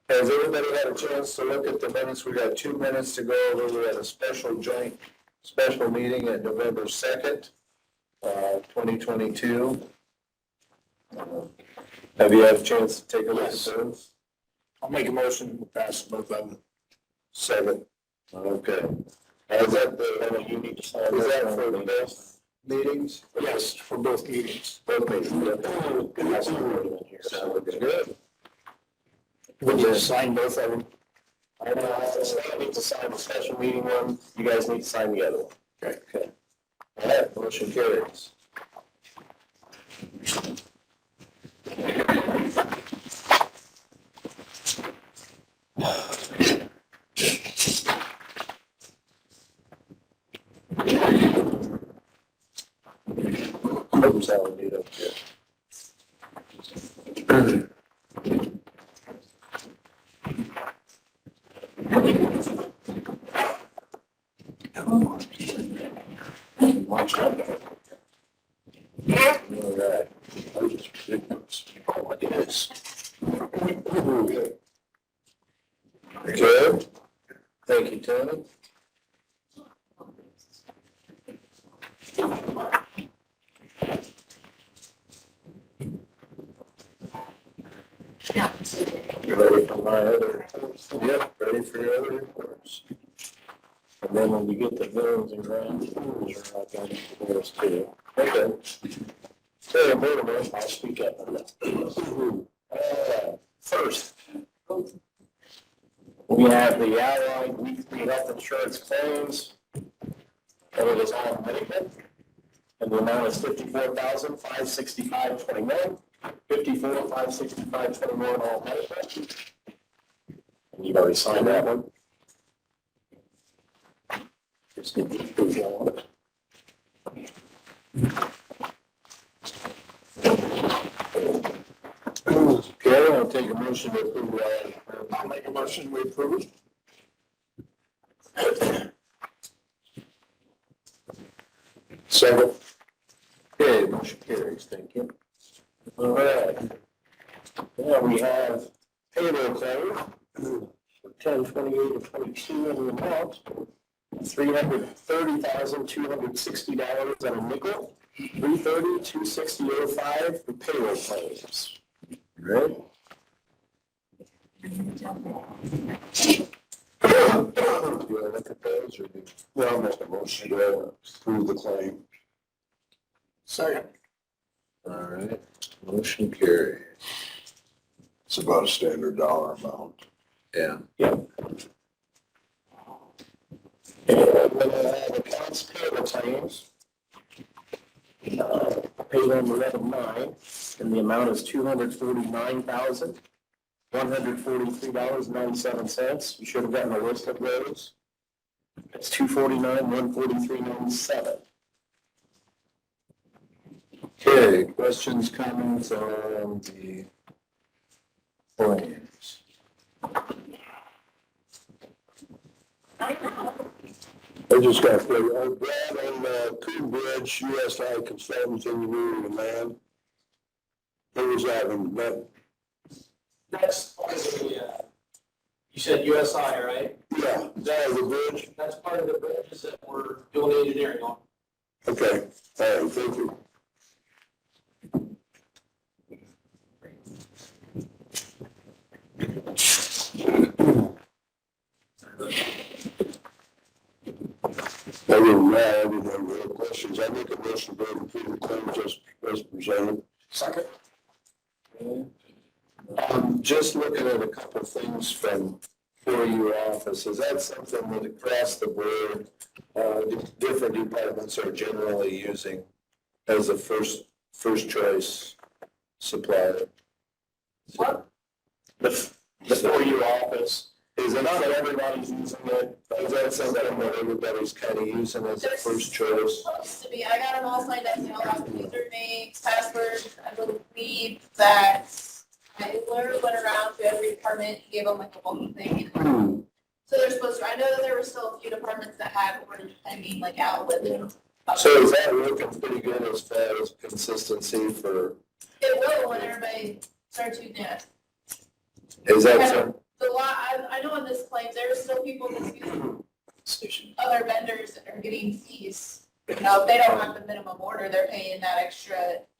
Has everybody had a chance to look at the minutes? We got 2 minutes to go over. We had a special meeting at November 2nd, 2022. Have you had a chance to take a look at those? I'll make a motion to pass both of them. Second. Okay. Is that You need to sign. is that for both meetings? Yes, for both meetings. Both meetings. Sounds good. Would you sign both of them? I need to sign the special meeting one. You guys need to sign the other one. Okay. All right, motion carries. Consolidate up here. All right. Oh, it is. Good. Thank you, Tony. You ready for my other? Yep, ready for your other reports. And then when we get the bills and grants, you're not going to do those too. Okay. Hey, wait a minute, I'll speak up on that. First, we have the Allied weekly health insurance claims. And it is all medical. And the amount is $54,565.21. $54,565.21 all medical. And you've already signed that one. Just get the approval on it. Okay, I'll take a motion to approve. I'll make a motion we approve. Second. Okay, motion carries. Thank you. All right. Now we have payroll claim for 10/28 of 22 in the amount $330,260 and a nickel. $330,260.05 for payroll claims. Right? Do you want to look at those or do? Well, I'll make a motion to approve the claim. Second. All right, motion carries. It's about a standard dollar amount. Yeah. And then I have accounts payable claims. Pay them 11/9, and the amount is $249,143.97. You should have gotten a list of those. It's $249,143.97. Okay, questions, comments on the claims? I just got to say, Brad on Coon Bridge, USI Consultants Engineering Demand. What was that one? That's part of the, you said USI, right? Yeah, is that the bridge? That's part of the bridges that we're doing engineering on. Okay, all right, thank you. Other than that, I didn't have any questions. I make a motion to approve the claims as presented. Second. Just looking at a couple of things from for your office, is that something that across the board, different departments are generally using as a first choice supplier? What? The for you office, is it not that everybody's using it? Is that something that everybody's kind of using as a first choice? Supposed to be. I got them all signed up, usernames, passwords. I believe that Tyler went around to every department, gave them like a welcome thing. So they're supposed to, I know that there were still a few departments that had orders pending, like out with them. So is that working pretty good as far as consistency for, It will when everybody starts using it. is that some? I know in this claims, there are still people that's using Station. other vendors that are getting fees. You know, if they don't have the minimum order, they're paying that extra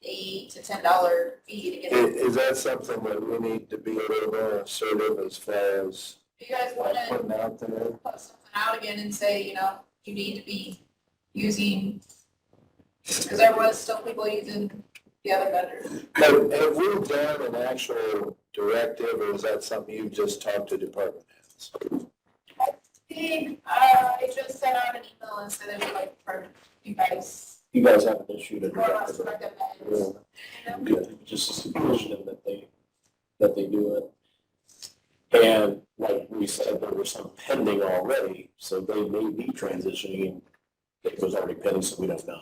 $8 to $10 fee to get it. Is that something that we need to be a little more assertive as far as If you guys wanna putting out there? put something out again and say, you know, you need to be using, because there was still people using the other vendors. Have we done an actual directive, or is that something you just talked to department heads? I just sent out an email and said that we like for you guys. You guys haven't issued a for us to directive. recommend. You know? Good, just a suggestion that they do it. And like we said, there were some pending already, so they may be transitioning. It was already pending, so we don't know.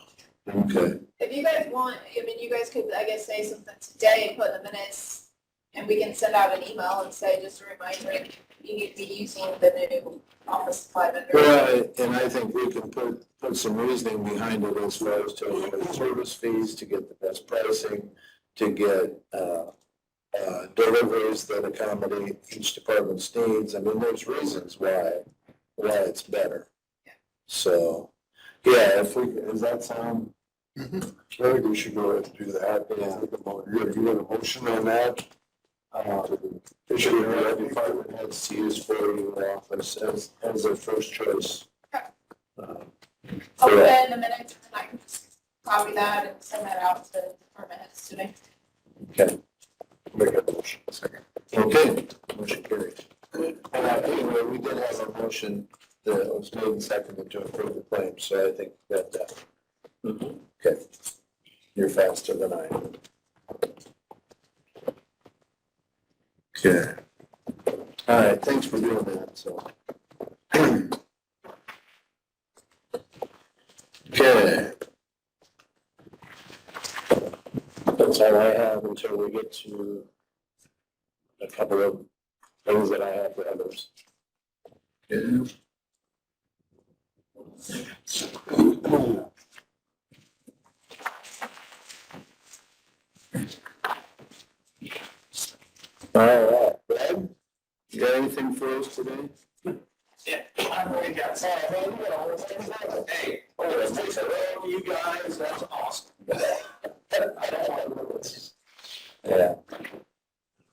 Okay. If you guys want, I mean, you guys could, I guess, say something today and put in the minutes, and we can send out an email and say, just a reminder, you need to be using the new office supply vendor. Well, and I think we can put some reasoning behind it as far as to get service fees, to get the best pricing, to get, deliveries that accommodate each department's needs. I mean, there's reasons why it's better. Yeah. So, yeah, does that sound? I think we should go ahead and do that. You want a motion on that? It should be right department heads to use for your office as their first choice. Okay. Uh, I'll put Yeah. that in the minutes, and I can just copy that and send that out to department heads today. Okay. Make a motion. Second. Okay, motion carries. Anyway, we did have a motion that was made and seconded to approve the claim, so I think that, okay, you're faster than I am. Okay. All right, thanks for doing that, so. Okay, That's all I have until we get to a couple of things that I have for others. yeah. All right, Brad, you got anything for us today? Yeah, I've already got some. Hey, you guys, that's awesome. Yeah.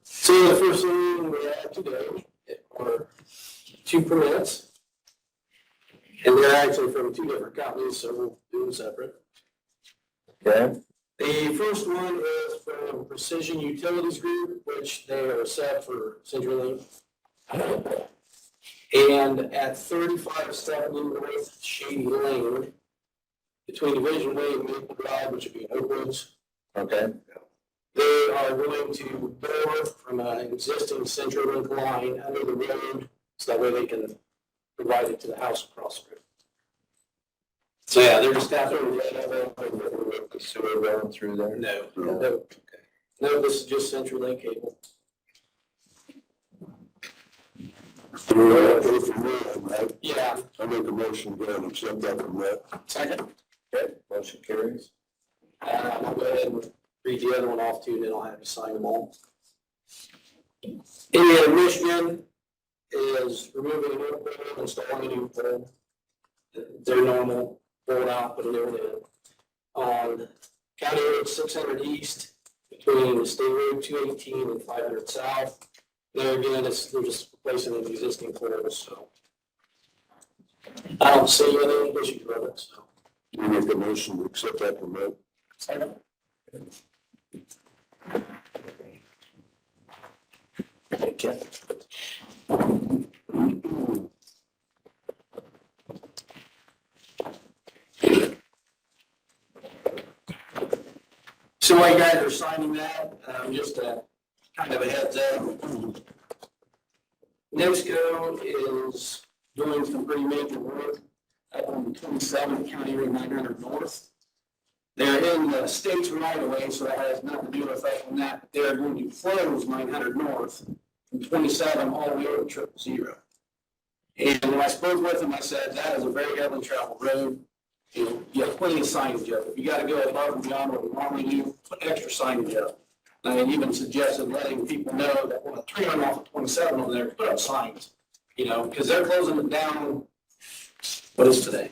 So the first thing we have today are 2 permits. And they're actually from 2 different companies, so we'll do them separate. Okay, The first one is from Precision Utilities Group, which they are set for CenturyLink. And at 3570 North Shady Lane, between Division Way and Maple Drive, which would be in Oakwoods, okay, they are going to bore from an existing CenturyLink line under the road, so that way they can provide it to the house across the road. So yeah, they're just after the sewer going through there? No, this is just CenturyLink cable. Right? Yeah. I make a motion to go and accept that permit. Second. Okay, motion carries. I'll go ahead and read the other one off too, and then I'll have you sign them all. Indiana, Michigan is removing an old pole, installing a new pole. Their normal pole out, put a new one in. On County Road 600 East, between State Road 218 and 500 South. There again, they're just replacing an existing pole, so. I don't see any issues with it, so. You make a motion to accept that permit. Second. Okay. So while you guys are signing that, just a kind of a heads up. NIPSCO is doing some pretty major work up on 27 County Road 900 North. They're in the state's right of way, so that has nothing to do with us on that. They're going to close 900 North from 27 all the way over to 000. And when I spoke with them, I said, that is a very heavily traveled road. You have plenty of signage up. If you gotta go above and beyond what we normally do, put extra signage up. I even suggested letting people know that when a tree went off at 27 over there, put up signs, you know, because they're closing it down. What is today?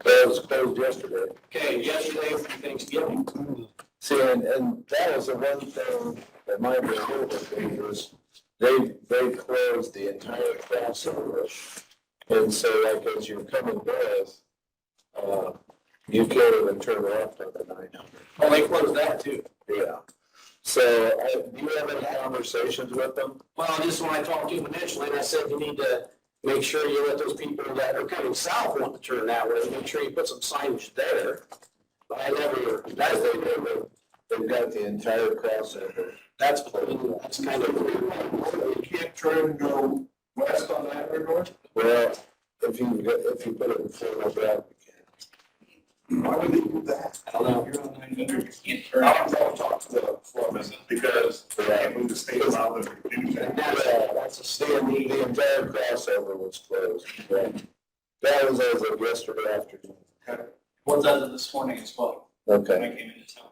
That was closed yesterday. Okay, yesterday for Thanksgiving. See, and that was the one thing that might be a little bit dangerous. They closed the entire crossover. And so like as you're coming north, you can't even turn left on the 900. Oh, they closed that too. Yeah. So do you have any conversations with them? Well, just when I talked to him initially, and I said you need to make sure you let those people that are coming south want to turn that way, make sure you put some signage there. But I never, They've got the entire crossover. that's closed. That's kind of. You can't turn and go west on that or north? Well, if you put it in four-wheel drive, you can. Why would they do that? I don't know. You're on 900, you can't turn. I'll talk to the foreman because they move the state around and do that. That's a standing. The entire crossover was closed. Right. That was as of yesterday afternoon. Was as of this morning as well, Okay, when I came into town.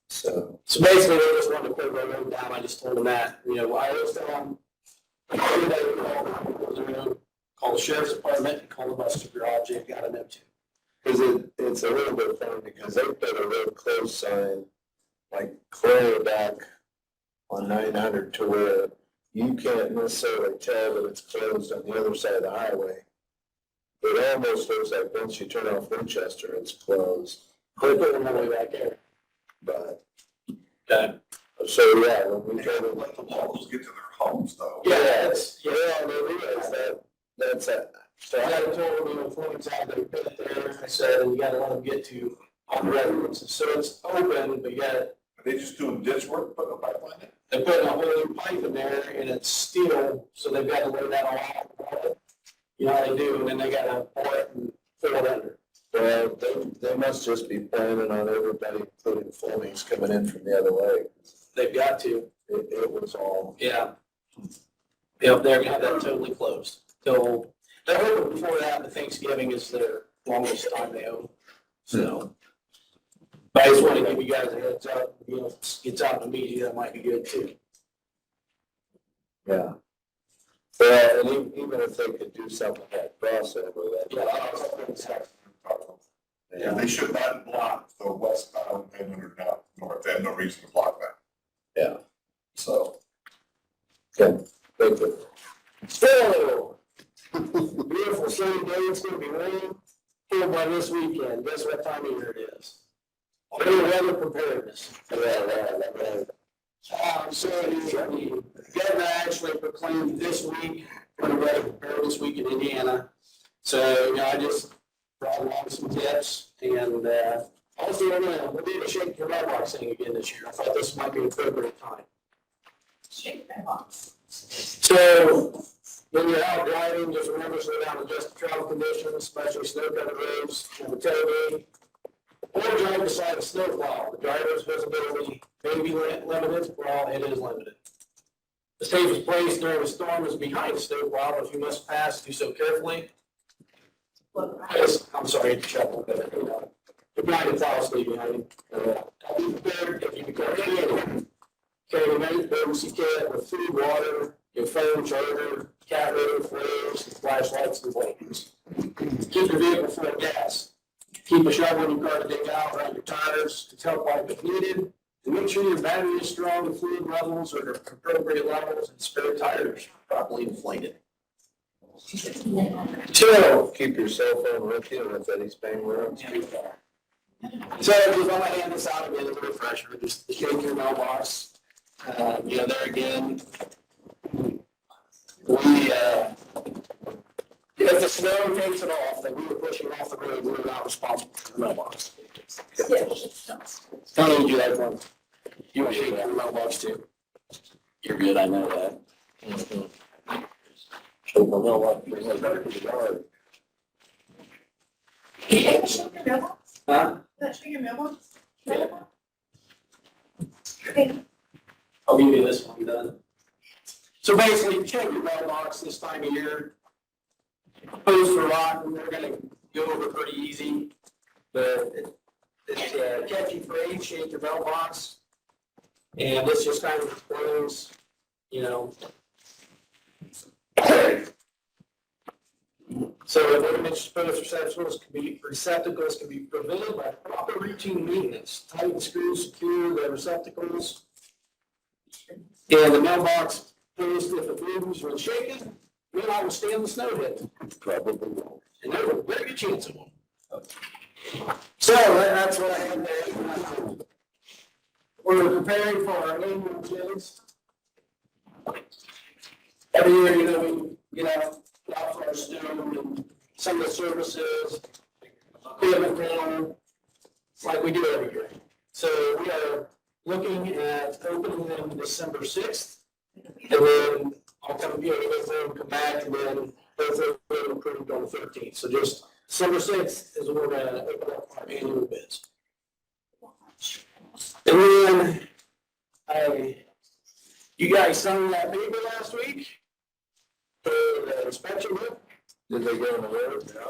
so, So basically, they just wanted to clear the road down. I just told them that, you know, I always tell them, call the sheriff's department and call the bus garage. They've got to know too. because it's a little bit funny because they put a road closed sign like clear back on 900 to where you can't necessarily tell that it's closed on the other side of the highway. It almost looks like once you turn off Winchester, it's closed, They put them all the way back there. but, Okay. so yeah, when we They try gotta to. let the locals get to their homes though. Yeah, that's, Yeah, I realize that, that's it. so I told them, you know, Florence out there, put it there. I said, and you got to let them get to all the residences. So it's open, but yet Are they just doing ditch work, putting a pipeline in? they're putting a whole new pipe in there and it's steel, so they've got to lay that all out. You know how they do, and then they got to pour it and fill it under. Well, they must just be planning on everybody, including Fleming's, coming in from the other way. They've got to. It was all, Yeah. Yep, they're gonna have that totally closed till, they're hoping before that, the Thanksgiving is their longest time they own. So. But I just want to give you guys a heads up, you know, if it gets out in the media, that might be good too. yeah. Well, and even if they could do something like crossover, Yeah, that. Yeah, they should not block the westbound 900 now, north, they have no reason to block that. Yeah. So. Okay, thank you. So, beautiful sunny day, it's gonna be raining, here by this weekend, guess what time of year it is? Early weather preparedness. So the governor actually proclaimed this week, early weather preparedness week in Indiana. So, you know, I just brought along some tips and, also, we're doing a shake your mailbox thing again this year. I thought this might be an appropriate time. Shake that box. So when you're out driving, just remember to slow down and adjust the travel conditions, especially snow-covered roads and the tailgate. Or drive beside a snowplow. The driver's visibility may be limited, well, it is limited. The safest place during a storm is behind the snowplow, but if you must pass, do so carefully. I'm sorry to chuckle, but you know, the behind the plow, stay behind. Be prepared if you become any. Carry an emergency kit with food, water, your phone, charger, cat litter, flares, flashlights, and blankets. Keep your vehicle full of gas. Keep a shovel in your car to dig out around your tires to tailpipe if needed. And make sure your battery is strong and fluid levels are at appropriate levels and spare tires are properly inflated. So, Keep your cell phone with you if Eddie's paying roads. So just want to hand this out again as a refresher, just shake your mailbox. You know, there again, if the snow takes it off, then we were pushing off the road, we were not responsible for the mailbox. How many do you like one? You want to shake your mailbox too? You're good, I know that. Shake my mailbox, bring it back to the yard. Shake your mailbox? Huh? Shake your mailbox? I'll give you this one done. So basically, check your mailbox this time of year. Post for rotten, they're gonna go over pretty easy. But it's catchy phrase, shake your mailbox. And this just kind of explains, you know. So damage to receptacles can be prevented by proper routine maintenance. Tighten screws, secure the receptacles. And the mailbox post, if it moves when shaken, may not withstand the snow hit. Probably won't. And there's a very good chance it won't. So that's what I have there. We're preparing for our annual jigs. Every year, you know, we get out for our snow and some of the services, equipment rental, like we do every year. So we are looking at opening them December 6th. And then I'll come, you know, go through and come back, and then both of them approved on the 13th. So just December 6th is when we're gonna open up our annual bids. And then you guys signed that paper last week for the inspection book. Did they go on the road? Yeah.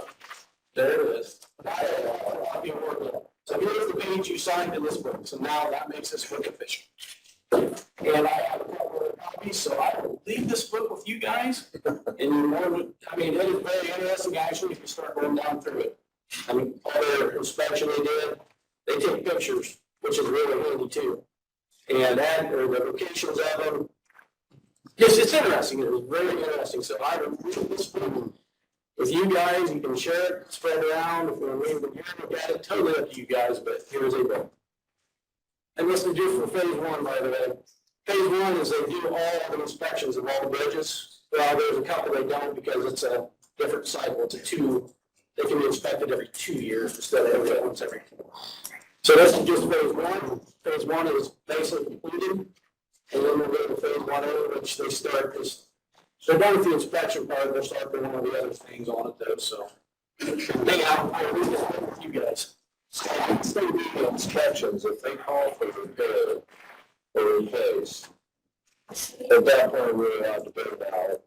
There it is. So here's the page you signed in this book, so now that makes this book official. And I have a couple of copies, so I will leave this book with you guys. And you're more than, I mean, it is very interesting actually if you start going down through it. I mean, all their inspection they take pictures, which is really handy too. And add, or the locations of them. Yes, it's interesting, it was very interesting, so I will leave this book with you guys, you can share it, spread it around, if you want to leave it here, look at it, totally up to you guys, but here's a book. And this is just for phase one, by the way. Phase one is they do all the inspections of all the bridges. Well, there's a couple they don't because it's a different cycle, it's a they can be inspected every 2 years instead of once every 4. So this is just phase one. Phase one is basically completed. And then we'll go to phase 1A, which they start this. So done with the inspection part, they'll start doing all the other things on it though, so. Anyhow, I'll leave this with you guys. So the inspections, if they call for repair or replace, at that point, we're allowed to bid it out.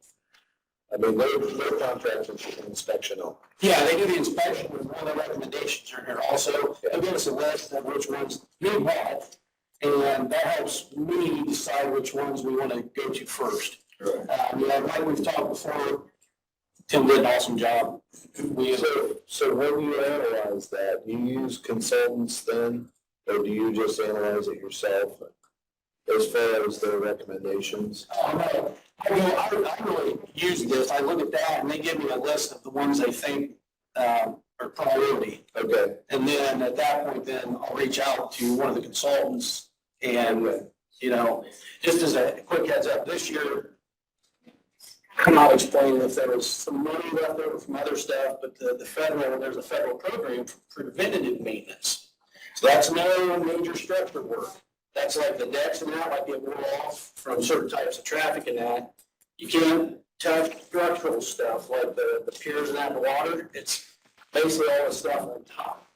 I mean, their contractors should inspection on. Yeah, they do the inspection, and one of the recommendations are here also. They'll give us a list of which ones we want, and that helps me decide which ones we want to go to first. Yeah, like we've talked before, Tim did an awesome job. So when you analyze that, do you use consultants then, or do you just analyze it yourself as far as their recommendations? No, I really use this. I look at that and they give me a list of the ones they think are priority. Okay. And then at that point, then I'll reach out to one of the consultants and, you know, just as a quick heads up, this year, I'm not explaining if there was some money left over from other stuff, but there's a federal program for preventative maintenance. So that's no major structure work. That's like the decks and that, like get worn off from certain types of traffic and that. You can't touch structural stuff like the piers and that in the water. It's basically all the stuff on top.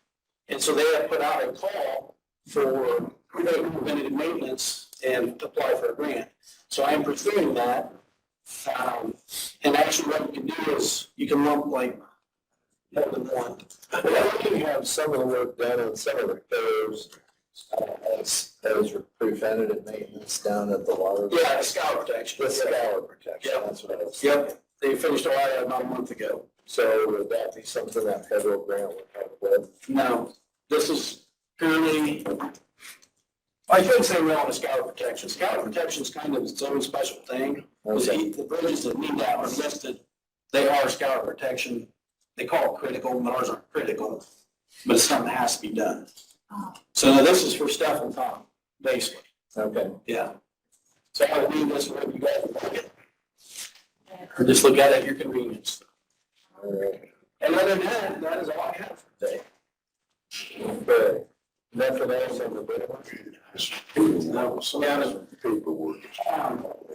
And so they have put out a call for preventative maintenance and apply for a grant. So I am pursuing that. And actually what you can do is you can lump like more than one. Why do you have some of the work done on some of the repairs as preventative maintenance down at the water? Yeah, scour protection. With scour protection, Yep. that's what I was. Yep, they finished all that about a month ago. So would that be something that federal grant would help with? No, this is purely, I shouldn't say we're on a scour protection. Scour protection is kind of its own special thing. Okay. The bridges that need that are listed, they are scour protection. They call it critical, and ours aren't critical, but it's something that has to be done. So this is for stuff on top, basically. Okay. Yeah. So I will leave this wherever you guys like it. Or just look at it at your convenience. All right. And other than that, that is all I have for today. Okay. Nothing else on the bid? No, so yeah, Paperwork.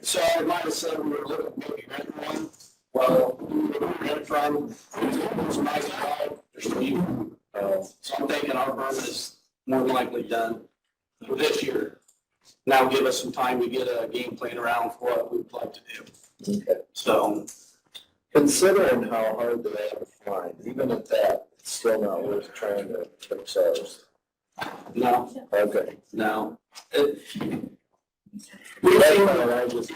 so I might have said we were looking at maybe renting one. Well, we were renting from, it was a nice drive, there's three. So I'm thinking our berm is more than likely done for this year. Now give us some time to get a game plan around for what we'd like to do. Okay. So, Considering how hard they are to find, even at that, it's still not worth trying to fix ours. no, Okay. no. We've seen, I just,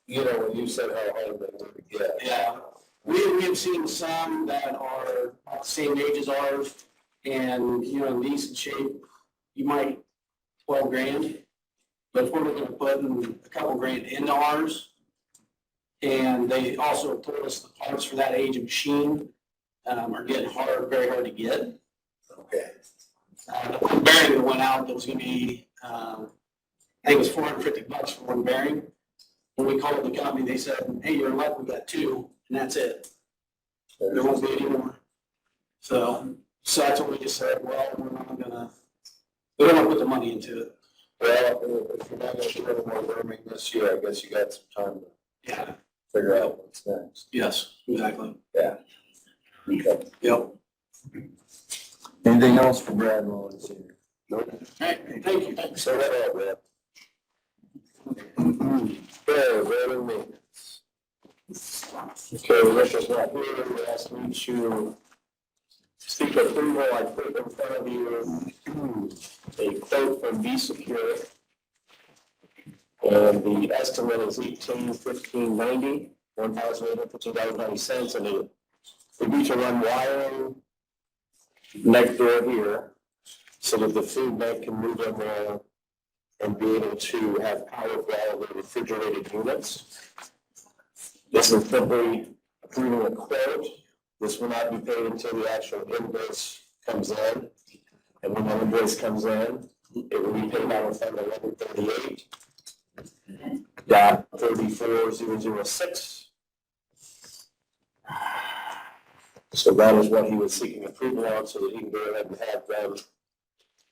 you know, when you said how hard they were to get. yeah, we've seen some that are about the same age as ours and, you know, in decent shape, you might 12 grand. But if we're looking at putting a couple grand into ours, and they also told us the parts for that age of machine are getting very hard to get. Okay. The bearing that went out, that was gonna be, I think it was $450 for one bearing. When we called the company, they said, hey, you're lucky, we got two, and that's it. There won't be any more. So that's what we just said, well, we don't wanna put the money into it. Well, if you're not gonna do any more learning this year, I guess you got some time to Yeah, figure out what's next. yes, exactly. Yeah. Okay. Yep. Anything else for Brad Mullins here? Nope. All right, thank you. So that all, Brad. Okay, building maintenance. Okay, Rick is not here, we asked me to seek approval, I put in front of you a quote from V-Secure. And the estimate is $1,815.90, $1,815.90, and it would be to run wiring next door here, so that the food bank can move in there and be able to have power for all of the refrigerated units. This is simply approving a quote. This will not be paid until the actual invoice comes in. And when the invoice comes in, it will be paid out of Fund 1138. .34006. So that is what he was seeking approval on, so that he can go ahead and have them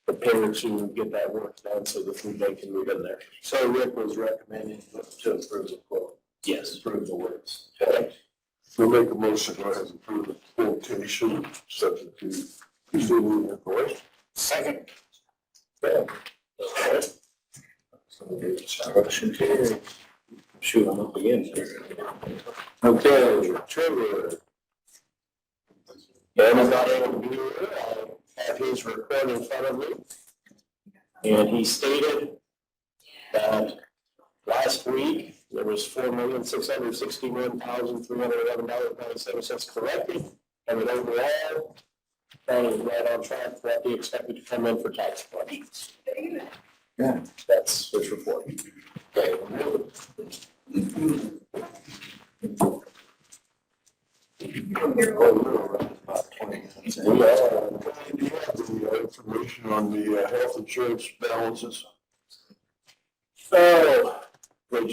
prepared to get that work done, so the food bank can move in there. So Rick was recommending to approve the quote. Yes, approve the words. Okay. We'll make a motion, go ahead and approve the quotation, subject to receiving the voice. Second. Okay. Okay. Motion carried. Shoot, I'm up again. Okay, Trevor. And I'm not able to be here, I have his report in front of me. And he stated that last week, there was $4,661,311.97 collected, and that overall, that is right on track for what they expected to come in for tax collections. Yeah, that's his report. Okay. Do you have the information on the health insurance balances? So, we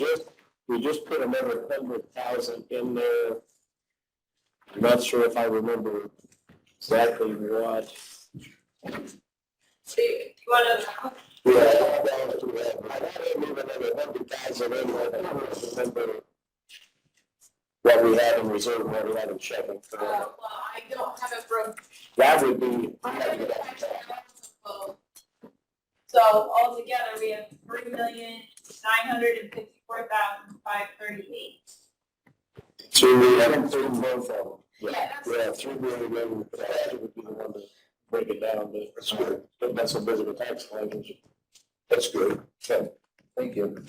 just put another 100,000 in there. I'm not sure if I remember exactly what. So you wanna, Yeah, I had to move another 100,000 in there, I don't remember what we had in reserve, what we had in checking. well, I don't have it broken. That would be. So altogether, we have $3,954,538. So we haven't taken both of them. Yeah, Yeah, 3 million, but that would be the one to break it down, but it's good. But that's so busy with tax collections. That's good. Okay, thank you.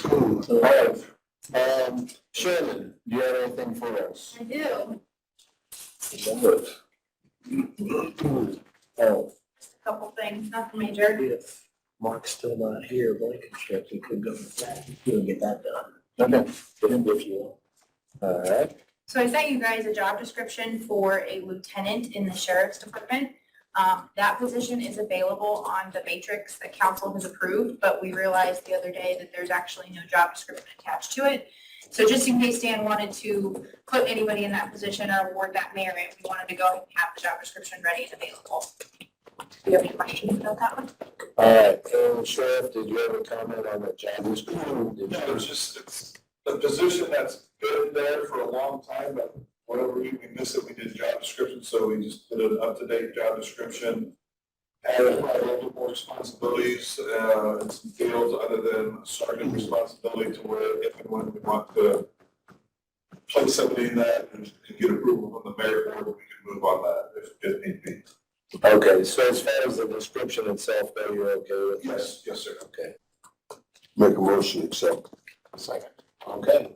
All right, Shannon, do you have anything for us? I do. Oh, Couple things, nothing major. If Mark's still not here, Blankenship, we could go with that, he'll get that done. okay, if you will. All right, So I sent you guys a job description for a lieutenant in the sheriff's department. That position is available on the matrix that council has approved, but we realized the other day that there's actually no job description attached to it. So just in case Dan wanted to put anybody in that position or award that merit, we wanted to go ahead and have the job description ready and available. Do you have any questions about that one? all right, Sheriff, did you have a comment on the job description? Did No, you- it's just, it's a position that's been there for a long time, but whatever reason we missed it, we did job description, so we just did an up-to-date job description. Added a little more responsibilities, and some fields other than sergeant responsibility to where if and when we want to place somebody in that and get approval from the mayor board, we can move on that if need be. Okay, so as far as the description itself, though, you're okay with that? Yes, yes, sir. Okay. Make a motion to accept. Second. Okay.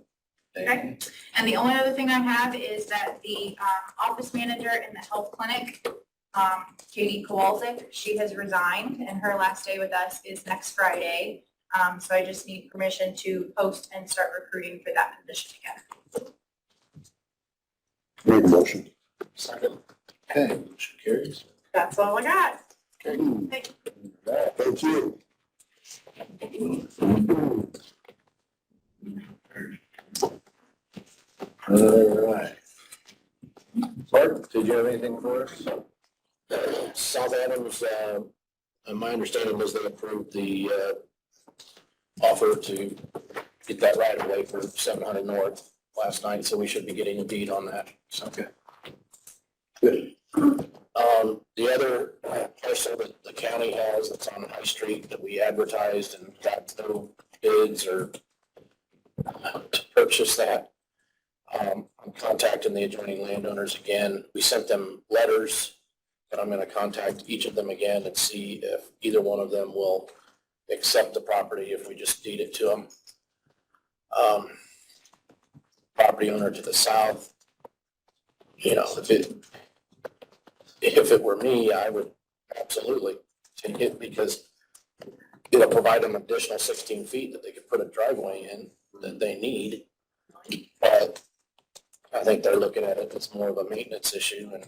Okay. And the only other thing I have is that the office manager in the health clinic, Katie Kowalczyk, she has resigned and her last day with us is next Friday. So I just need permission to post and start recruiting for that position again. Make a motion. Second. Okay, motion carries. That's all I got. Okay. Thank you. Thank you. All right. Mark, did you have anything for us? South Adams, my understanding was they approved the offer to get that right away for 700 North last night, so we should be getting a deed on that. So, Okay. good. The other parcel that the county has that's on High Street that we advertised and got no bids or to purchase that. I'm contacting the adjoining landowners again. We sent them letters, but I'm gonna contact each of them again and see if either one of them will accept the property if we just deed it to them. Property owner to the south, you know, if it were me, I would absolutely take it because it'll provide them additional 16 feet that they could put a driveway in that they need. But I think they're looking at it as more of a maintenance issue, and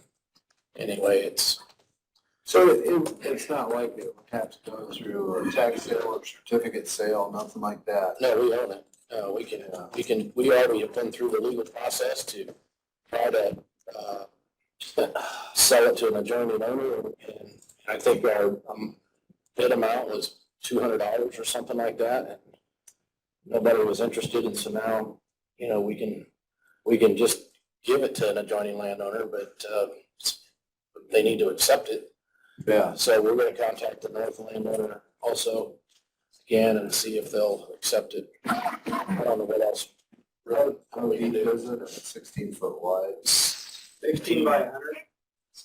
anyway, it's, So it's not like it would have to go through a tax sale or certificate sale, nothing like that? no, we own it. We already have been through the legal process to try to, sell it to an adjoining owner, and I think our bid amount was $200 or something like that, and nobody was interested, and so now, you know, we can just give it to an adjoining landowner, but they need to accept it. Yeah. So we're gonna contact the north landowner also again and see if they'll accept it. I don't know what else. How deep is it? It's 16 foot wide. 15 by 100,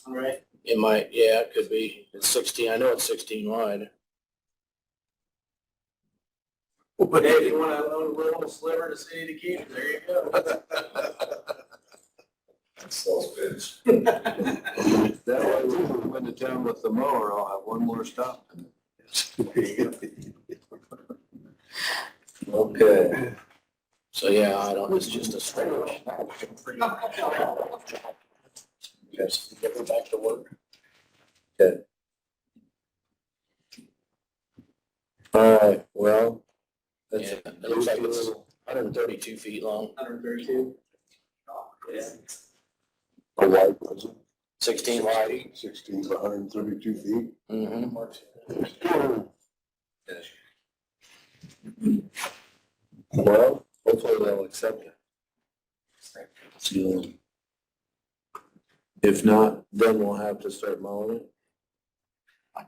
all right? It might, yeah, it could be. It's 16, I know it's 16 wide. Hey, if you want a little sliver to city to keep, there you go. That's those bids. That way, when we go into town with the mower, I'll have one more stop. Okay. So, yeah, I don't, it's just a straight. Yes, get her back to work. All right, well. Yeah, it looks like it's 132 feet long, 132. Yeah. How wide was it? 16 wide. 16 to 132 feet. Mm-hmm. Well, hopefully they'll accept it. So, if not, then we'll have to start mowing it. I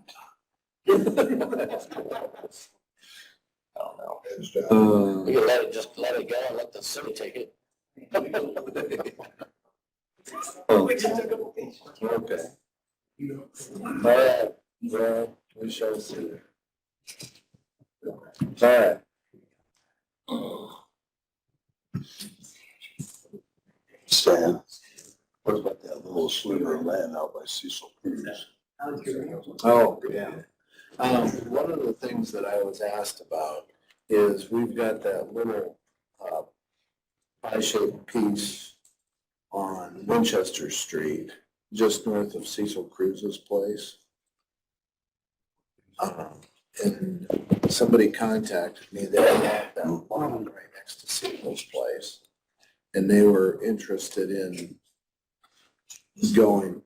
don't know. We can let it go and let the city take it. Okay. All right, well, we shall see. All right. Stan, what about that little sliver of land out by Cecil Cruz? Oh, yeah. One of the things that I was asked about is we've got that little, pie-shaped piece on Winchester Street, just north of Cecil Cruz's place. And somebody contacted me, they had that lawn right next to Cecil's place. And they were interested in going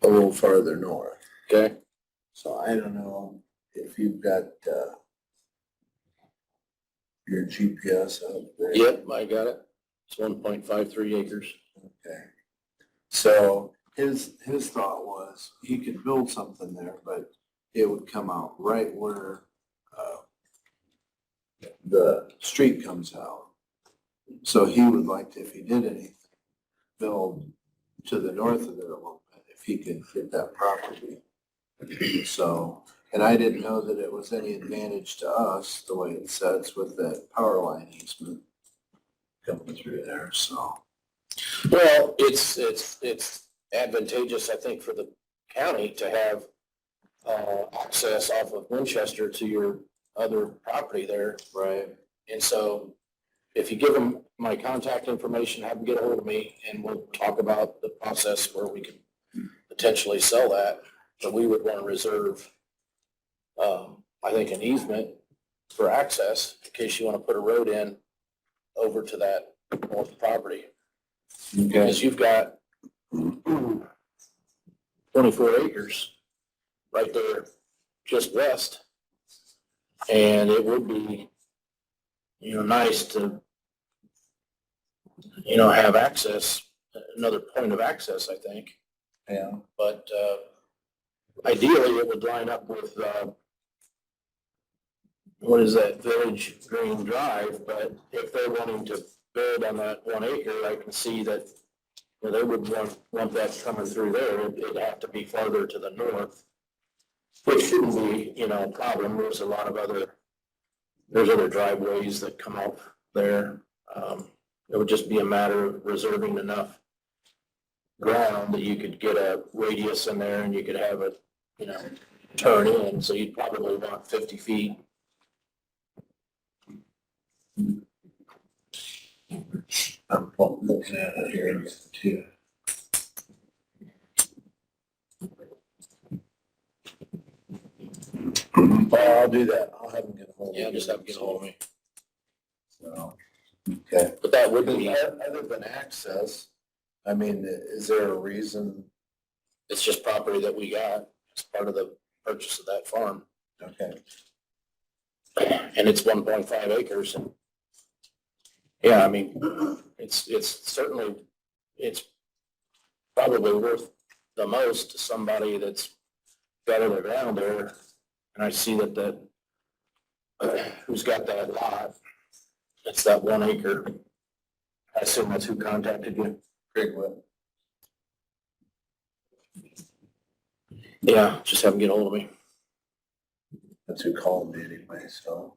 a little farther north. Okay. So I don't know if you've got, your GPS out there. Yep, I got it. It's 1.53 acres. Okay. So his thought was he could build something there, but it would come out right where, the street comes out. So he would like to, if he did anything, build to the north of there a little bit, if he could get that property. So, and I didn't know that it was any advantage to us, the way it sets with that power line easement coming through there, so. Well, it's advantageous, I think, for the county to have, access off of Winchester to your other property there. Right. And so if you give them my contact information, have them get a hold of me, and we'll talk about the process where we can potentially sell that. But we would want to reserve, I think, an easement for access in case you want to put a road in over to that north property. Okay. Because you've got 24 acres right there just west. And it would be, nice to, have access, another point of access, I think. Yeah. But ideally, it would line up with, what is that, Village Green Drive, but if they're wanting to build on that 1 acre, I can see that they would want that coming through there. It'd have to be farther to the north, which shouldn't be, a problem. There's a lot of other driveways that come up there. It would just be a matter of reserving enough ground that you could get a radius in there and you could have it, turn in. So you'd probably want 50 feet. I'm looking at it here too. Well, I'll do that. I'll have them get a hold of you. Yeah, just have to get a hold of me. So, okay. But that would be, Other than access, I mean, is there a reason? it's just property that we got as part of the purchase of that farm. Okay. And it's 1.5 acres. And yeah, I mean, it's certainly, it's probably worth the most to somebody that's got other ground there. And I see that who's got that lot, it's that 1 acre. I assume that's who contacted you. Craig Wood. Yeah, just have them get a hold of me. That's who called me anyway, so.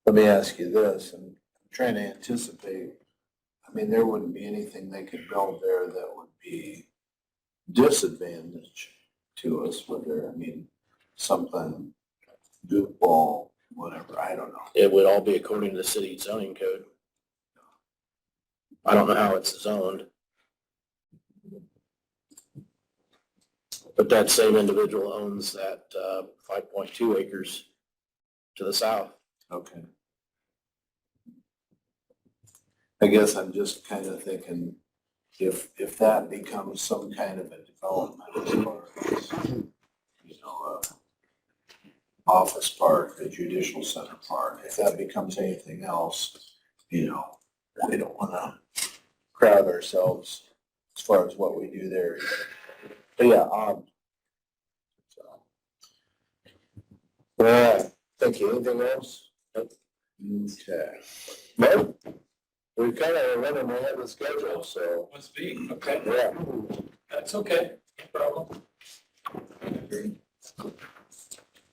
Let me ask you this, and I'm trying to anticipate, I mean, there wouldn't be anything they could build there that would be disadvantage to us, would there? I mean, something, goofball, whatever, I don't know. It would all be according to the city zoning code. I don't know how it's zoned. But that same individual owns that 5.2 acres to the south. Okay. I guess I'm just kind of thinking, if that becomes some kind of a development as far as, office park, a judicial center park, if that becomes anything else, we don't want to crowd ourselves as far as what we do there. But yeah, so. All right, thank you. Anything else? Nope. Okay. Well, we kind of running ahead of the schedule, so. Must be, okay, Yeah. that's okay, no problem.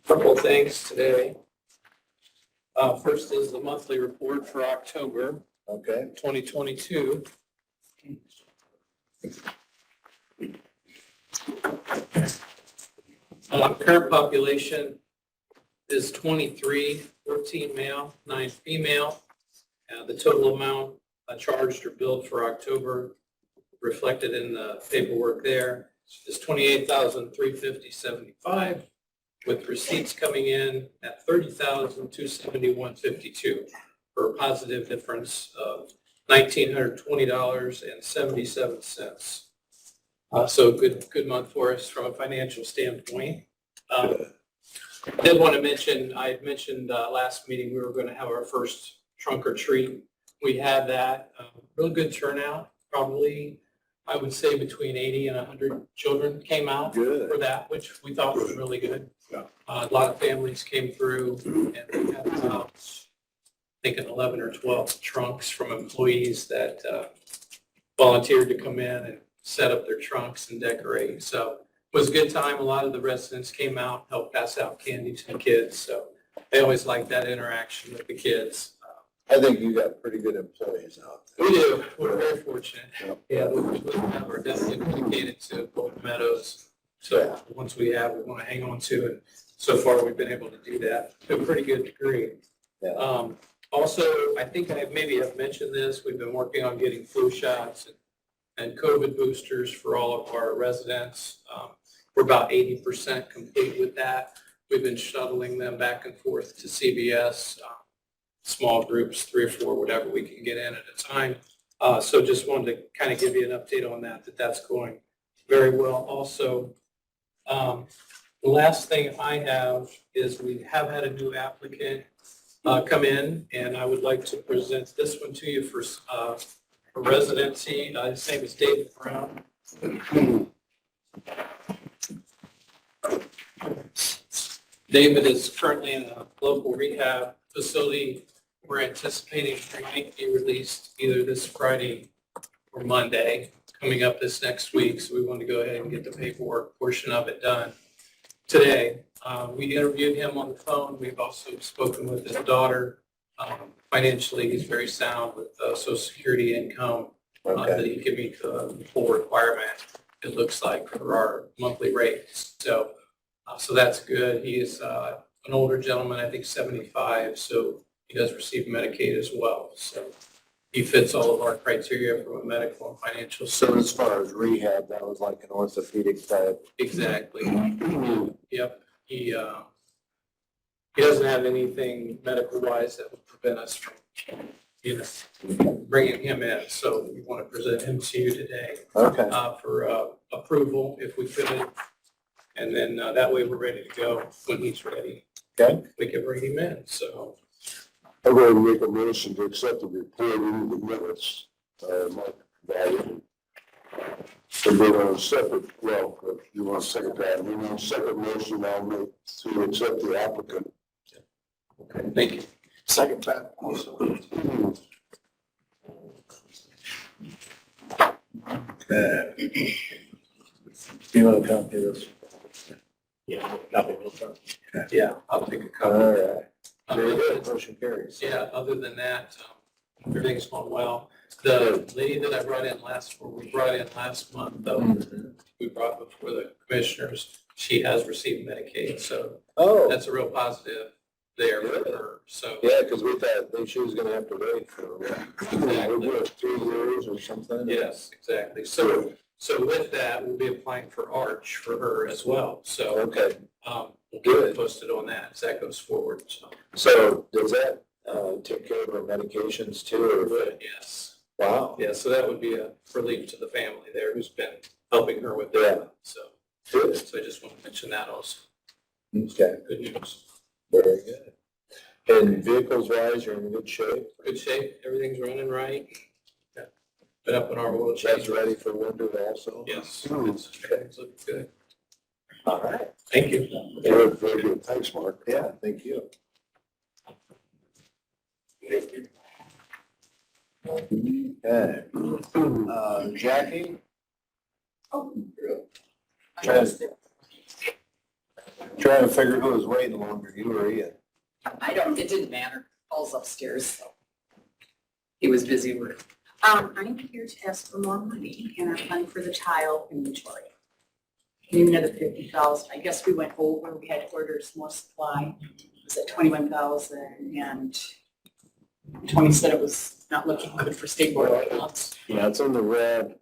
Couple of things today. First is the monthly report for October Okay. 2022. Current population is 23, 14 male, 9 female. The total amount charged or billed for October reflected in the paperwork there is $28,350.75, with receipts coming in at $30,271.52 for a positive difference of $1,920.77. So good month for us from a financial standpoint. I did want to mention, I had mentioned last meeting we were going to have our first trunk or treat. We had that, real good turnout, probably, I would say between 80 and 100 children came out Good. for that, which we thought was really good. Yeah. A lot of families came through, and we had about think, 11 or 12 trunks from employees that volunteered to come in and set up their trunks and decorate. So it was a good time. A lot of the residents came out, helped pass out candy to the kids. So they always like that interaction with the kids. I think you got pretty good employees out there. We do. We're very fortunate. Yep. Yeah, we're definitely dedicated to Golden Meadows. So once we have, we want to hang on to it. So far, we've been able to do that to a pretty good degree. Yeah. Also, I think I maybe have mentioned this. We've been working on getting flu shots and COVID boosters for all of our residents. We're about 80% complete with that. We've been shuttling them back and forth to CVS. Small groups, 3 or 4, whatever we can get in at a time. So just wanted to kind of give you an update on that's going very well. Also, the last thing I have is we have had a new applicant come in, and I would like to present this one to you for residency. His name is David Brown. David is currently in a local rehab facility. We're anticipating he might be released either this Friday or Monday, coming up this next week. So we want to go ahead and get the paperwork portion of it done today. We interviewed him on the phone. We've also spoken with his daughter. Financially, he's very sound with Social Security income that he can meet the full requirement, it looks like, for our monthly rates. So that's good. He is an older gentleman, I think 75, so he does receive Medicaid as well. So he fits all of our criteria from a medical and financial. So as far as rehab, that was like an orthopedic type. Exactly. Yep. He doesn't have anything medical-wise that would prevent us from, bringing him in. So we want to present him to you today Okay. for approval if we could. And then that way we're ready to go when he's ready. Okay. We can bring him in. So I'm going to make a motion to accept the report into the minutes, Mark Valley. And then on a separate, well, if you want to second that, and then on a separate motion, I'll make to accept the applicant. okay, thank you. Second that also. Okay. You want to copy this? Yeah, copy real quick. Yeah, I'll take a All couple. right. Very good. Motion carries. Yeah, other than that, everything's going well. The lady that I brought in we brought in last month, though, we brought before the commissioners, she has received Medicaid, so Oh, that's a real positive there for her, so. yeah, because we thought that she was going to have to wait for Exactly. 3 years or something. Yes, exactly. So with that, we'll be applying for ARCH for her as well, so Okay. we'll keep you posted on that as that goes forward, so. So does that take care of her medications too? Or? But yes. Wow. Yeah, so that would be a relief to the family there who's been helping her with Yeah. that. So Good. I just want to mention that also. Okay. Good news. Very good. And vehicles wise, you're in good shape? Good shape. Everything's running right. Yeah. Been up in our oil That's change. ready for winter also? Yes. Hmm. Everything's looking good. All right. Thank you. Very, very good. Thanks, Mark. Yeah, thank you. Okay. Jackie? Trying to figure who was waiting longer, you or Ian? It didn't matter. Paul's upstairs, so. He was busy with. I'm here to ask for more money and I'm planning for the tile inventory. Maybe another 50,000. I guess we went over, we had to order some more supply. It was at 21,000 and Tony said it was not looking good for state board accounts. Yeah, it's in the red.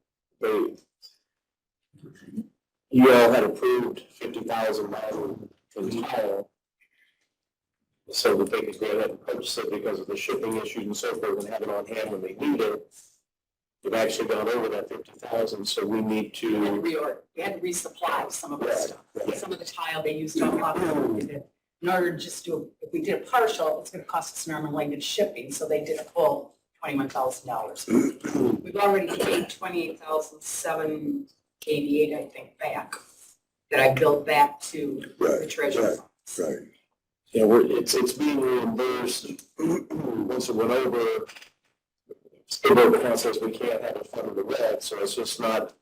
You all had approved $50,000 for the tile. So that they could go ahead and purchase it because of the shipping issues and so forth and have it on hand when they need it. We've actually gone over that 50,000, so we need We had to to, we had to resupply some of the Right, stuff. right. Some of the tile they used on top of it. In order to just do, if we did a partial, it's gonna cost us an arm and leg in shipping, so they did a full $21,000. We've already paid $28,788, I think, back, that I billed back to the Right, treasurer. right. you know, it's being reimbursed. Once it went over, the council says we can't have it funded the red, so it's just not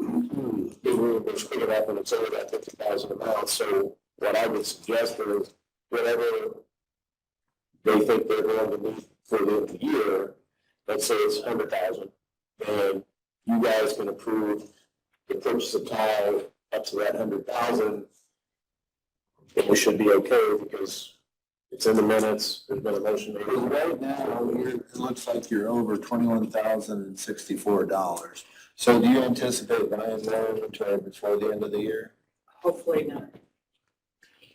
being reimbursed quick enough, and it's over that 50,000 amount. So what I would suggest is whatever they think they're going to need for the end of the year, let's say it's 100,000, and you guys can approve the purchase of tile up to that 100,000, then we should be okay because it's in the minutes, there's been a motion made. Because right now, it looks like you're over $21,064. So do you anticipate buying more inventory before the end of the year? Hopefully not.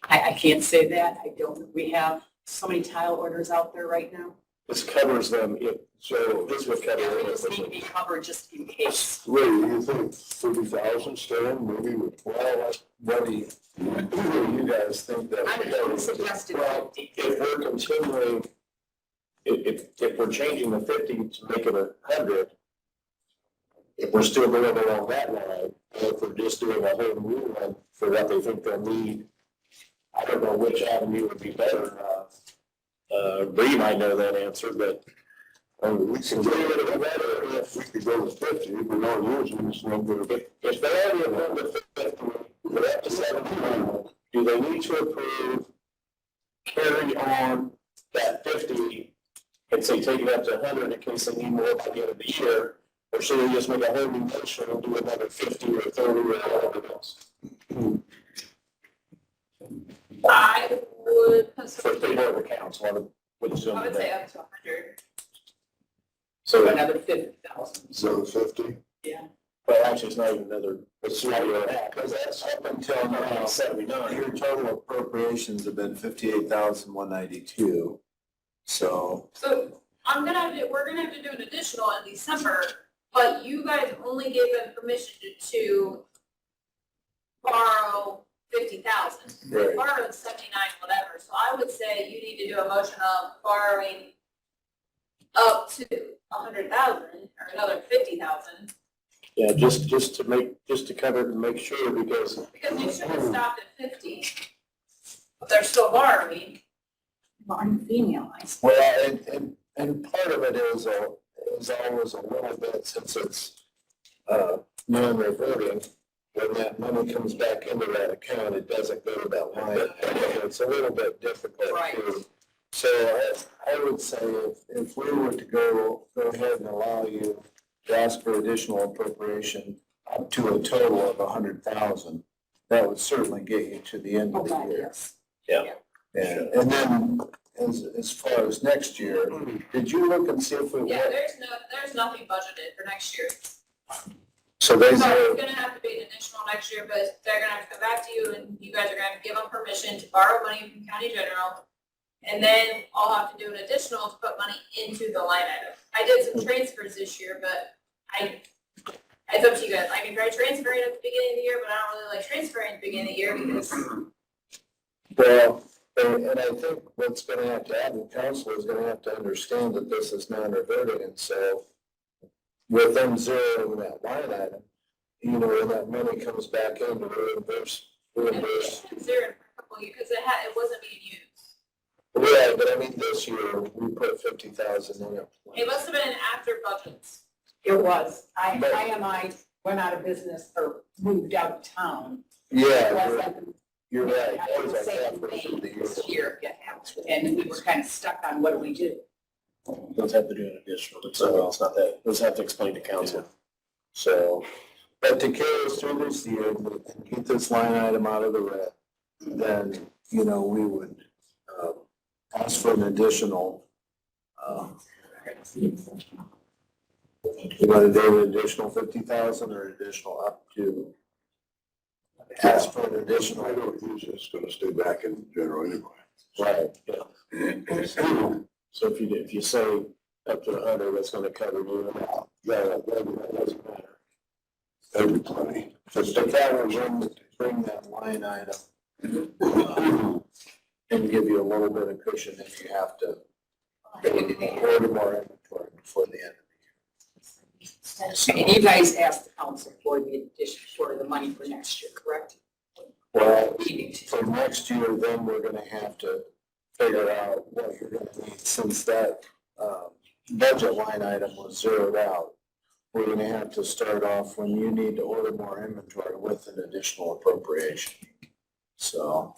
I can't say that. I don't, we have so many tile orders out there right now. This covers them, so this would cover Yeah, we just need to it. be covered just in case. Ray, you think 30,000 Stan, maybe with Well, what do you guys think that? I'm suggesting Well, 50. if we're continuing, if we're changing the 50 to make it 100, if we're still going along that line, or if we're just doing a whole new one for what they think they'll need, I don't know which avenue would be better. Bree might know that answer, but we can do it better if we could go to 50, if we're not using it's no good. if they already approved the 50, we're up to 79, do they need to approve carry on that 50 and say take it up to 100 in case they need more by the end of the year? Or should we just make a whole new motion and do another 50 or 30 or whatever else? I would, For the board of council, I would assume I would say that. up to 100. So So, another 50,000. So 50? Yeah. well, actually, it's not even another, it's not even that, Because that's up until now, 79. your total appropriations have been 58,192. So, So we're gonna have to do an additional in December, but you guys only gave them permission to borrow 50,000. Right. Borrowed 79, whatever, so I would say you need to do a motion of borrowing up to 100,000 or another 50,000, Yeah, just to cover it and make sure, because because they should have stopped at 50. But they're still borrowing. Well, I'm female, I suppose. well, and part of it is always a little bit, since it's non-reverting, when that money comes back into that account, it doesn't go to that line. It's a little bit difficult Right. to. So I would say if we were to go ahead and allow you to ask for additional appropriation up to a total of 100,000, that would certainly get you to the end Oh, of the God, year. yes. And then as far as next year, did you look and see if we? Yeah, there's nothing budgeted for next year. So they So say, it's gonna have to be an additional next year, but they're gonna have to come back to you and you guys are gonna have to give them permission to borrow money from county general. And then I'll have to do an additional to put money into the line item. I did some transfers this year, but it's up to you guys. I can try transferring at the beginning of the year, but I don't really like transferring at the beginning of the year because well, and I think what's gonna have to happen, council is gonna have to understand that this is non-reverting, and so with them zeroing that line item, you know, when that money comes back in to reimburse. it's zero for a couple of years, because it wasn't being used. Right, but I mean, this year, we put 50,000 in it. It must have been after budgets. It was. IMI went out of business or moved out of town. Yeah, you're right. I That would was like say halfway through the May year. this year, and we were kind of stuck on what do we do? let's have to do an additional, so it's not that, let's have to explain to council. So, But to carry us through this year and get this line item out of the red, then, you know, we would ask for an additional, you want to do an additional 50,000 or additional up to? Ask for an I additional, don't use it, it's gonna stay back in general anyway. right, so if you say up to 100, that's gonna cover you. that doesn't matter. Every plenty. Just if that would bring that line item and give you a little bit of cushion if you have to order more inventory before the end of And you guys asked the council for the addition for the money for next year, correct? Well, needing to. for next year, then we're gonna have to figure out what you're gonna need, since that, budget line item was zeroed out. We're gonna have to start off when you need to order more inventory with an additional appropriation. So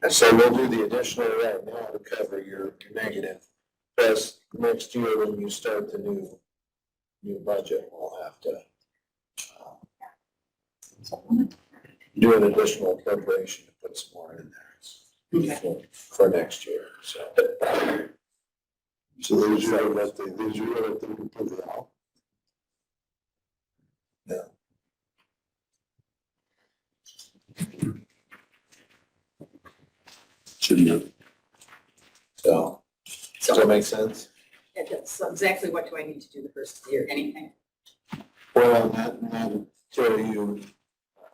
we'll do the additional right now to cover your negative. Plus, next year when you start the new budget, we'll have to do an additional appropriation to put some more in there for next year, so. So those are what they, these are what they can put it out. Shouldn't have. So, does that make sense? So exactly what do I need to do the first of the year? Anything? Well, not until you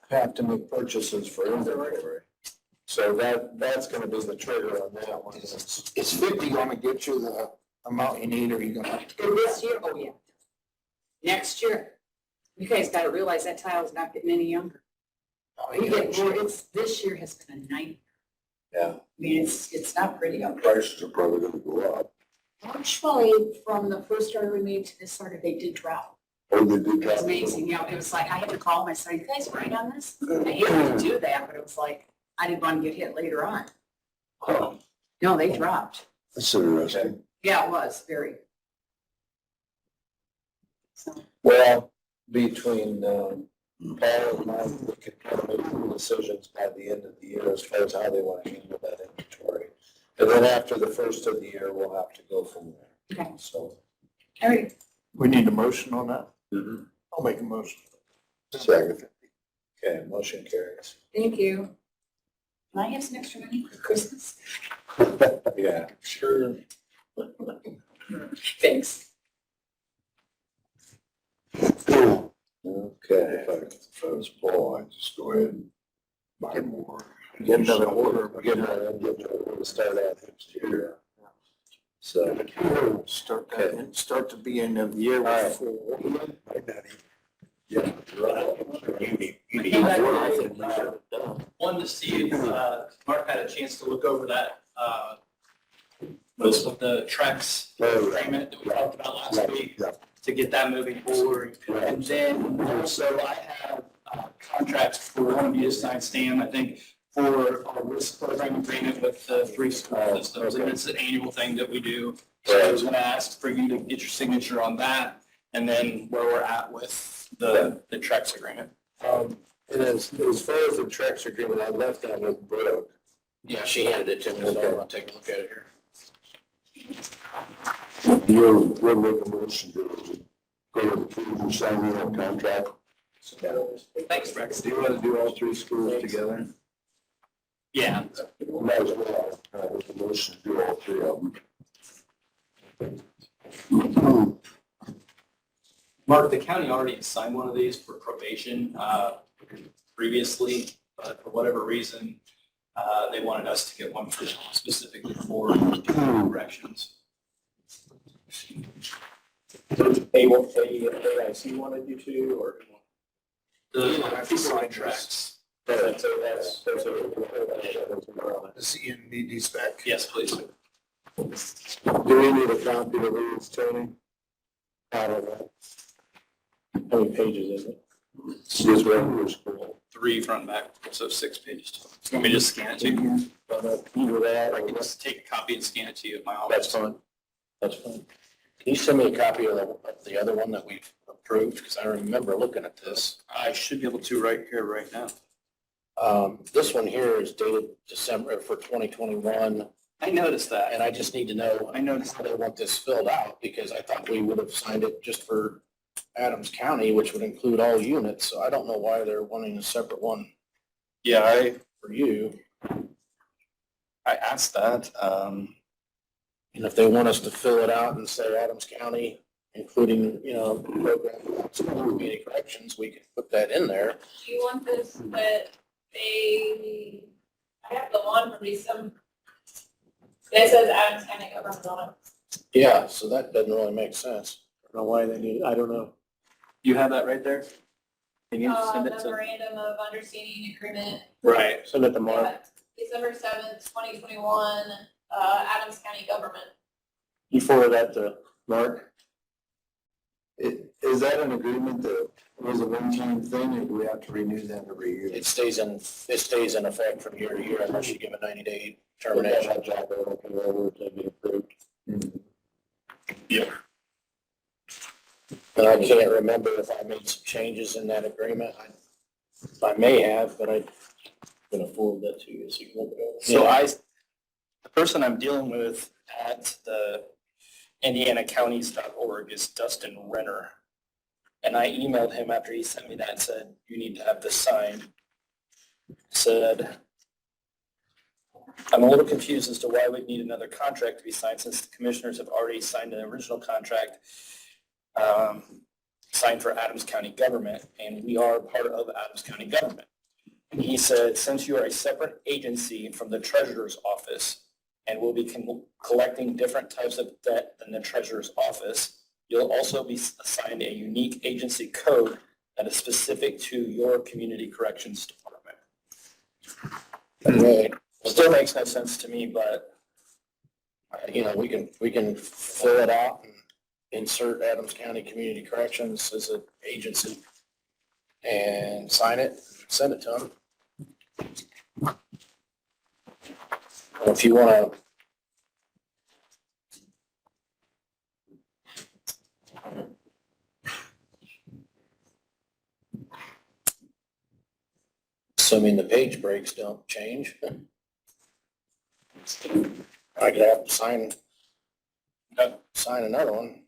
have to make purchases for inventory. So that's gonna be the trigger on that one. Is 50 gonna get you the amount you need, or are you gonna have to? For this year? Oh, yeah. Next year, you guys gotta realize that tile's not getting any younger. You get more, this year has been a nightmare. Yeah. I mean, it's not pretty out there. Prices are probably gonna go up. Actually, from the first order we made to this order, they did drop. Oh, they did It was drop. amazing, you know, it was like, I had to call them, I said, "Are you guys right on this?" I hated to do that, but it was like, I didn't want to get hit later on. Oh, No, they dropped. that's interesting. Yeah, it was, very. So, Well, between, Paul and I, we could kind of make some decisions by the end of the year as far as how they want to handle that inventory. And then after the first of the year, we'll have to go from there. Okay. So. all right, We need a motion on that? Mm-hmm. I'll make a motion. Second. Okay, motion carries. thank you. Can I have some extra money for Christmas? Yeah, sure. Thanks. Okay. If I was Paul, I'd just go ahead and buy more. Get another order, get another inventory to start out next year. So. Start that, start the beginning of the year with full. Yeah. Wanted to see if Mark had a chance to look over that, most of the Trex agreement that we talked about last week, Yeah. to get that moving forward. And then also I have contracts for one of you to sign, Stan, I think, for our risk program agreement with the 3 school systems. And it's an annual thing that we do. So I was gonna ask for you to get your signature on that, and then where we're at with the Trex agreement. And as far as the Trex agreement, I left that with Brooke. Yeah, she handed it to me, so I'll take a look at it here. We'll make a motion to go to the food and sign that contract. Thanks, Rex. Do you want to do all 3 schools together? Yeah, Might as well, with the motion to do all 3 of them. Mark, the county already signed one of these for probation previously, but for whatever reason, they wanted us to get one specifically for corrections. AIC wanted you to, or? The sign tracks. That's See you need these back. Yes, please. Do we need a copy of these, Tony? I don't know. How many pages is it? This regular school. 3 front and back, so 6 pages total. Let me just scan it to you. Either that I or can just take a copy and scan it to you at my office. That's fine. That's fine. Can you send me a copy of the other one that we've approved? Because I remember looking at this. I should be able to right here, right now. This one here is dated December for 2021, I noticed that. and I just need to know I noticed how they want this filled out, because I thought we would have signed it just for Adams County, which would include all units, so I don't know why they're wanting a separate one Yeah, for you. I asked that. And if they want us to fill it out and say Adams County, including, program, community corrections, we can put that in there. Do you want this, but I have the one from December. It says Adams County Government on it. Yeah, so that doesn't really make sense. I don't know why they need, I don't know. You have that right there? Can you send it to? Memorandum of understanding agreement. Right, send it to Mark. Yeah, December 7th, 2021, Adams County Government. You forward that to Mark? Is that an agreement that was a one-time thing, or do we have to renew that every year? It stays in effect from year to year unless you give a 90-day termination. That job over to be approved. Yep. And I can't remember if I made some changes in that agreement. I may have, but I'm gonna forward that to you so you can look it over. So the person I'm dealing with at the indianacounties.org is Dustin Renner. And I emailed him after he sent me that and said, you need to have this signed. Said, I'm a little confused as to why we need another contract to be signed since the commissioners have already signed an original contract signed for Adams County government, and we are part of Adams County government. And he said, since you are a separate agency from the treasurer's office and will be collecting different types of debt than the treasurer's office, you'll also be assigned a unique agency code that is specific to your community corrections department. Right. Still makes no sense to me, but We can fill it out and insert Adams County Community Corrections as an agency and sign it, send it to them. If you want to assuming the page breaks don't change. I could have to sign another one.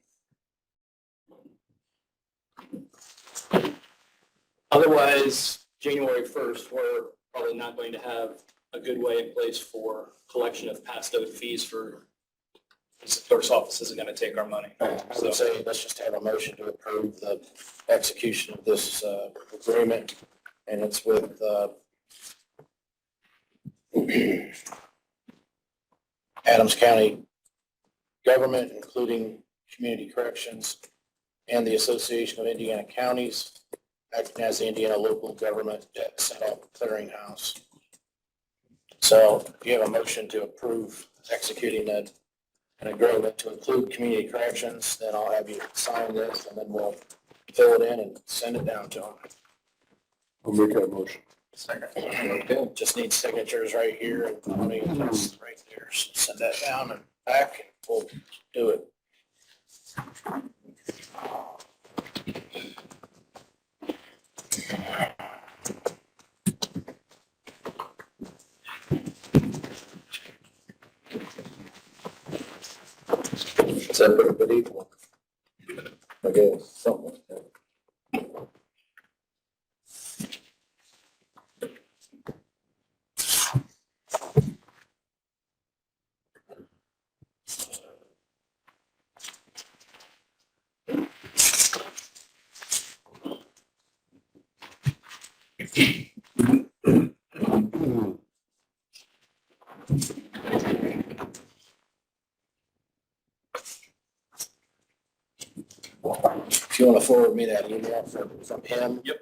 otherwise, January 1st, we're probably not going to have a good way in place for collection of past owed fees for, the clerk's office isn't going to take our money. I would say let's just have a motion to approve the execution of this agreement, and it's with Adams County government, including community corrections and the Association of Indiana Counties, acting as the Indiana Local Government Debt Setup Clearinghouse. So if you have a motion to approve executing an agreement to include community corrections, then I'll have you sign this and then we'll fill it in and send it down to them. I'll make that motion. Okay, just need signatures right here and Tony, just right there. So send that down and back and we'll do it. Separate but equal. Okay, something like that. If you want to forward me that email from him. Yep.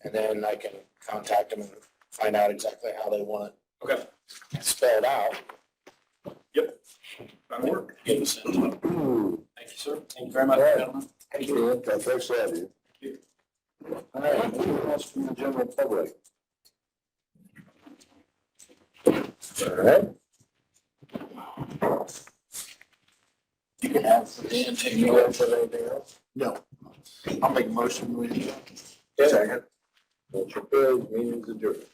And then I can contact him and find out exactly how they want Okay. it spelled out. Yep. That'll work. Get it sent to him. Thank you, sir. Thank you very much, gentlemen. Thank you. Thanks for having you. All right, anything else from the general public? All right. You can have Dan take you over for anything else? No. I'll make a motion. Second. Motion carried, meeting is adjourned.